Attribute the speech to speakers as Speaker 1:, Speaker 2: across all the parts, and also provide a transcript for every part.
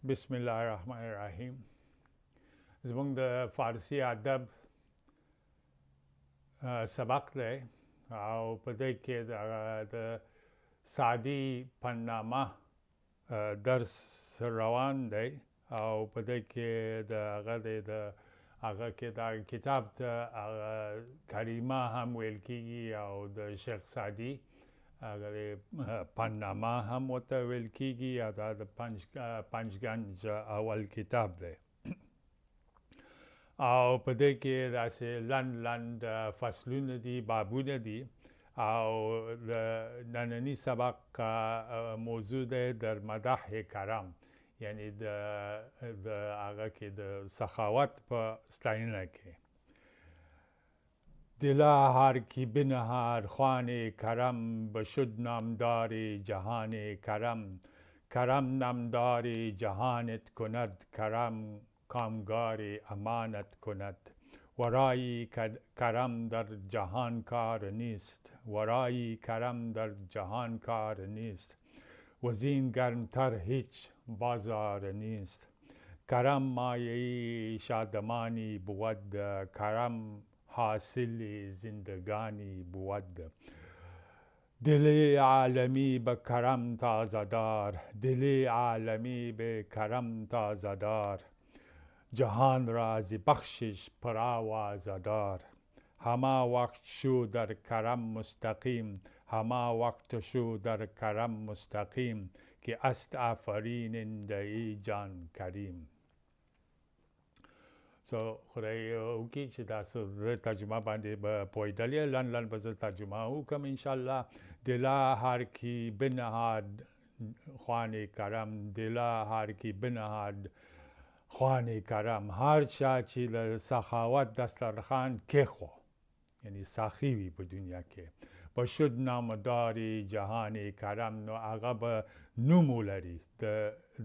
Speaker 1: بسم الله الرحمن الرحیم. زمونږ د فارسی ادب سبق دی او په دې کې د سعدي پنامه درس روان دی او په دې کې د هغه کې دا کتاب ته کریمه هم ویل کېږي او د شیخ سعدي پنامه هم ورته ویل کېږي او دا د پنجگنج اول کتاب دی او په دې کې داسې لنډ فصلونه دي، بابونه دي او د ننني سبق موضوع دی در مدح کرم، یعنی د هغه کې د سخاوت په ستاینه کې. دلا هر کی بنهار خوان کرم، بشد نامدار جهان کرم. کرم نامدار جهانت کند، کرم کامگار امانت کند. ورایی کرم در جهان کار نیست، ورایی کرم در جهان کار نیست. وزین گرمتر هیچ بازار نیست. کرم مایه شادمانی بود، کرم حاصل زندگانی بود. دل عالمی به کرم تازه دار، دل عالمی به کرم تازه دار. جهان را ز بخشش پر آوازه دار. همه وقت شو در کرم مستقیم، همه وقت شو در کرم مستقیم. که است آفریننده ای جان کریم. خدای وکړي چې تاسو د ترجمه باندې به پوهېدلې. لنډ به زه ترجمه وکړم انشاءالله. دلا هر کی بنهاد خوان کرم، دلا هر کی بنهاد خوان کرم. هر چا چې د سخاوت دسترخوان کېښو، یعنی ساخي وي په دنیا کې، په شد نامداري جهان کرم، نو هغه به نوم ولري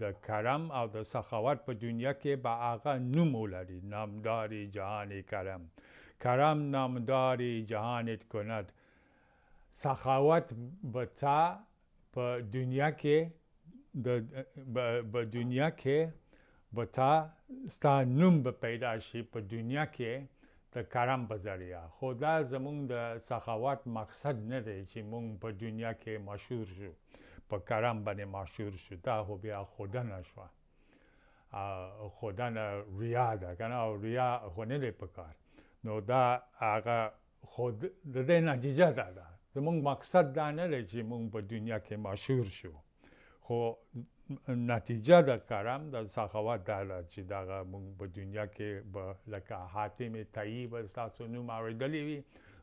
Speaker 1: د کرم او د سخاوت په دنیا کې به هغه نوم ولري، نامداري جهان کرم. کرم نامداري جهانت کند. سخاوت به تا په دنیا کې به دنیا کې به تا ستا نوم به پیدا شي په دنیا کې د کرم په ذریعه. خو دا زمونږ د سخاوت مقصد نه دی چې مونږ په دنیا کې مشهور شو، په کرم باندې مشهور شو. دا خو بیا خودنه شوه، خودنه ریا ده که نه، او ریا خو نه دی په کار. نو دا هغه خود د دې نتیجه ده. زمونږ مقصد دا نه دی چې مونږ په دنیا کې مشهور شو، خو نتیجه د کرم د سخاوت دا ده چې دغه مونږ په دنیا کې به لکه حاتم طیی به ستاسو نوم اورېدلی وي،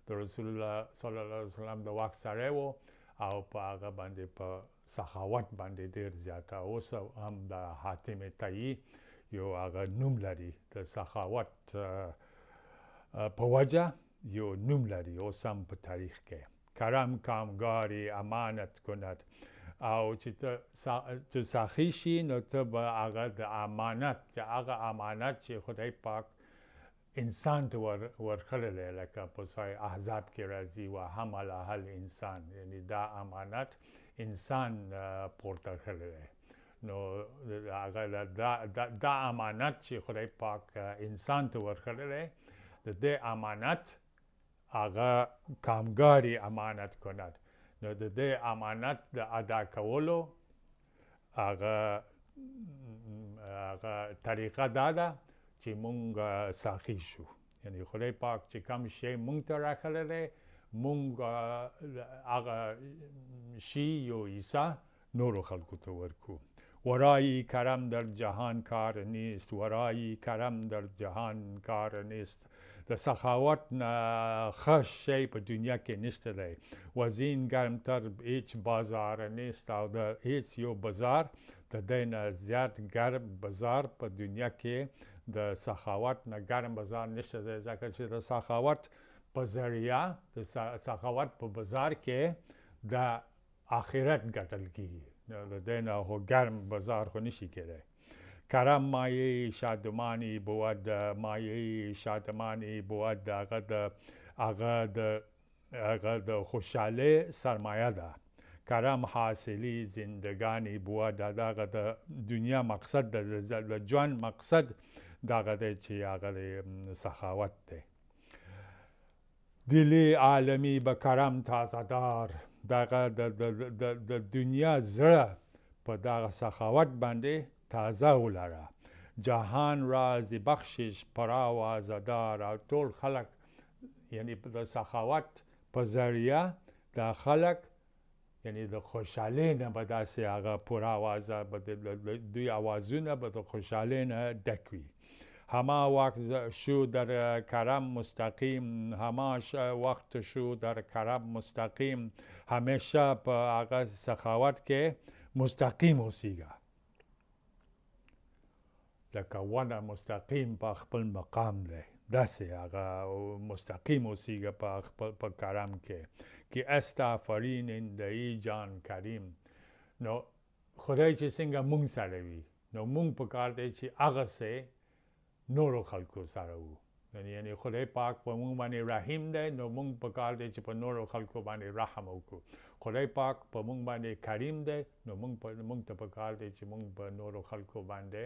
Speaker 1: د رسول الله صلی الله علیه وسلم د وخت سړی و او په هغه باندې په سخاوت باندې ډېر زیاته. اوس هم د حاتم طیی یو هغه نوم لري، د سخاوت په وجه یو نوم لري اوس هم په تاریخ کې. کرم کامگاری امانت کند. او چې ته ساخي شي نو ته به هغه د امانت، چې هغه امانت چې خدای پاک انسان ته ورکړی دی، لکه په سوره احزاب کې راځي وحملها الانسان، یعنی دا امانت انسان پورته کړی دی. نو هغه دا امانت چې خدای پاک انسان ته ورکړی دی، د دې امانت هغه کامګاري امانت کند. نو د دې امانت د ادا کولو هغه طریقه دا ده چې مونږ ساخي شو. یعنی خدای پاک چې کوم شی مونږ ته راکړی دی، مونږ هغه شی یو حصه نورو خلکو ته ورکو. ورایی کرم در جهان کار نیست، ورایی کرم در جهان کار نیست. د سخاوت نه ښه شی په دنیا کې نشته دی. وزین ګرمتر هیچ بازار نیست، او د هیڅ یو بازار د دې نه زیات ګرم بازار په دنیا کې د سخاوت نه ګرم بازار نشته دی، ځکه چې د سخاوت په ذریعه د سخاوت په بازار کې د آخرت ګټل کېږي. د دې نه خو ګرم بازار خو نشي کېدی. کرم مایه شادمانی بود، مایه شادمانی بود. هغه د خوشحالی سرمایه ده. Karam hasili zindagani bua daga the dunya maqsad the juan maqsad daga de chi aga de sakhawat de. Dili alami ba karam tazadar daga the dunya zra pa daga sakhawat bande taza ulara. Jahan raz di bakshish parawa zadar tol khalak yani the sakhawat pa zariya da khalak یعنی د خوشحالی نه به داسې هغه پوره آوازه به دوی آوازونه به د خوشحالی نه ډک وي هما وقت شو در کرم مستقیم هما وقت شو در کرم مستقیم همیشه په هغه سخاوت کې مستقیم اوسیږه لکه ونه مستقیم په خپل مقام دی داسې هغه مستقیم اوسیږه په خپل په کرم کې که است آفرین دهی جان کریم نو خدای چې څنګه مونږ سره وي نو مونږ په کار دی چې هغه څه نورو خلکو سره وو یعنی خدای پاک په مونږ باندې رحیم دی نو مونږ په کار دی چې په نورو خلکو باندې رحم وکړو خدای پاک په مونږ باندې کریم دی نو مونږ ته په کار دی چې مونږ په نورو خلکو باندې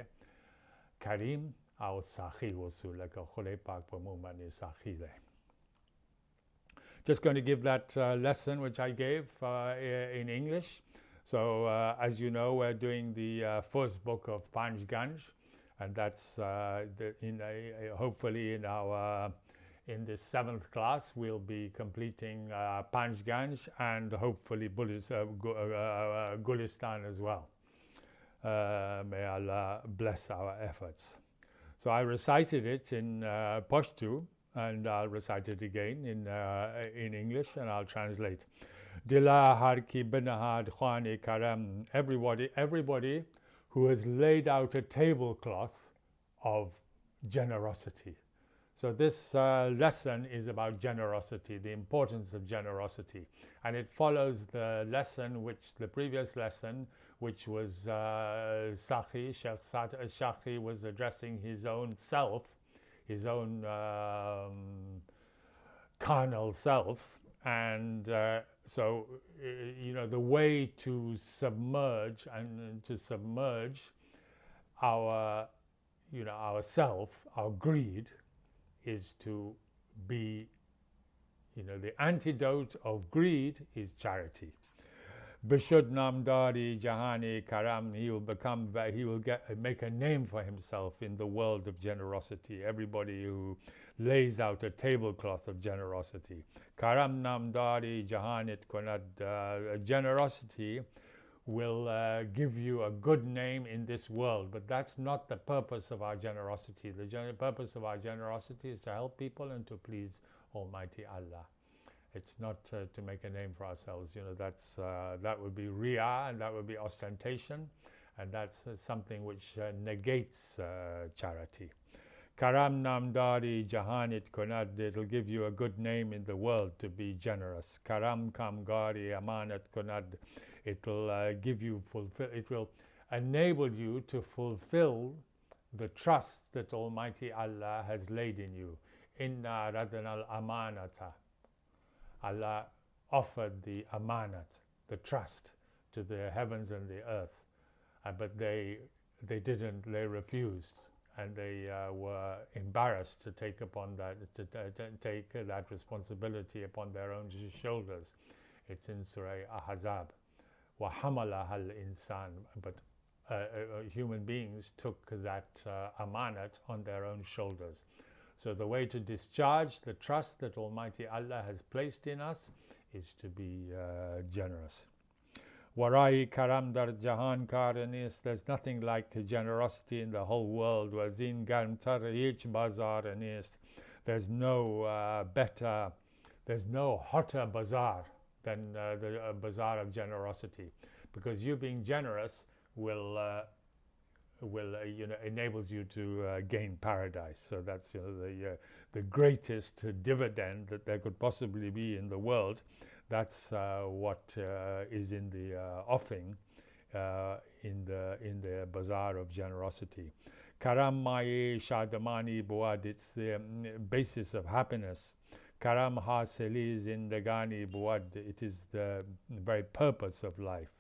Speaker 1: کریم او ساخی اوسو لکه خدای پاک په مونږ باندې ساخی دی Just going to give that lesson which I gave in English. So as you know, we're doing the first book of Panj Ganj, and that's hopefully in this 7th class we'll be completing Panj Ganj and hopefully Gulistan as well. May Allah bless our efforts. So I recited it in Pashto. And I'll recite it again in English, and I'll translate. Dila har ki binahad khwani karam. Everybody who has laid out a tablecloth of generosity. So this lesson is about generosity, the importance of generosity, and it follows the previous lesson, which was Shaykh Saadi was addressing his own self. His own carnal self, and so the way to submerge our self, our greed, is to be the antidote of greed is charity. Bishud Namdari Jahani Karam, he will make a name for himself in the world of generosity. Everybody who lays out a tablecloth of generosity. Karam Namdari Jahanit Konad, generosity will give you a good name in this world, but that's not the purpose of our generosity. The purpose of our generosity is to help people and to please Almighty Allah. It's not to make a name for ourselves. That would be riyā, and that would be ostentation, and that's something which negates charity. Karam namdari jahanit konad, it'll give you a good name in the world to be generous. Karam kamgari amanat konad, it'll give you it will enable you to fulfill the trust that Almighty Allah has laid in you. Inna radanal amanata. Allah offered the amanat, the trust, to the heavens and the earth, but they didn't. They refused, and they were embarrassed to take upon that take that responsibility upon their own shoulders. It's in Surah Ahzab. Wa hamalaha al-insan, but human beings took that amanat on their own shoulders. So the way to discharge the trust that Almighty Allah has placed in us is to be generous. Warai karam dar jahan karanis, there's nothing like generosity in the whole world. Wazin gantar ich bazar anis, there's no there's no hotter bazaar than the bazaar of generosity, because you being generous will enables you to gain paradise. So that's the greatest dividend that there could possibly be in the world. That's what is in the offering in the bazaar of generosity. Karam mai shadamani buad, it's the basis of happiness. karam hasili zindagani buad. It is the very purpose of life.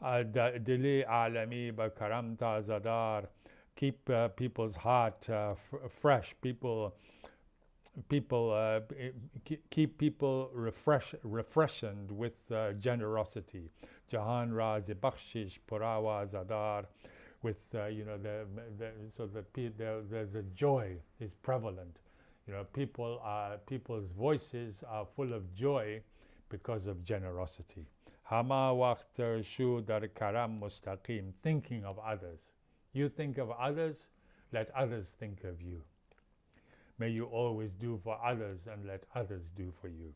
Speaker 1: Dili alami ba karam tazadar. Keep people's heart fresh. Keep people refreshened with generosity. Jahan raz bakshish purawa zadar. With so that there's a joy is prevalent. People's voices are full of joy because of generosity. Hama waqt shu dar karam mustaqim, thinking of others. You think of others, let others think of you. May you always do for others and let others do for you.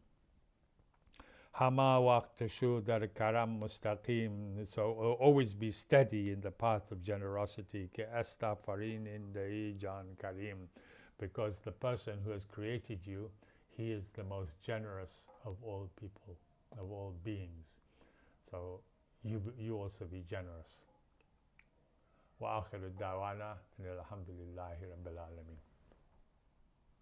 Speaker 1: Hama waqt shu dar karam mustaqim, so always be steady in the path of generosity. Ke astafarin indai jan karim, because the person who has created you, he is the most generous of all people, of all beings. So you also be generous. Wa akhiru da'wana alhamdulillahi rabbil alamin.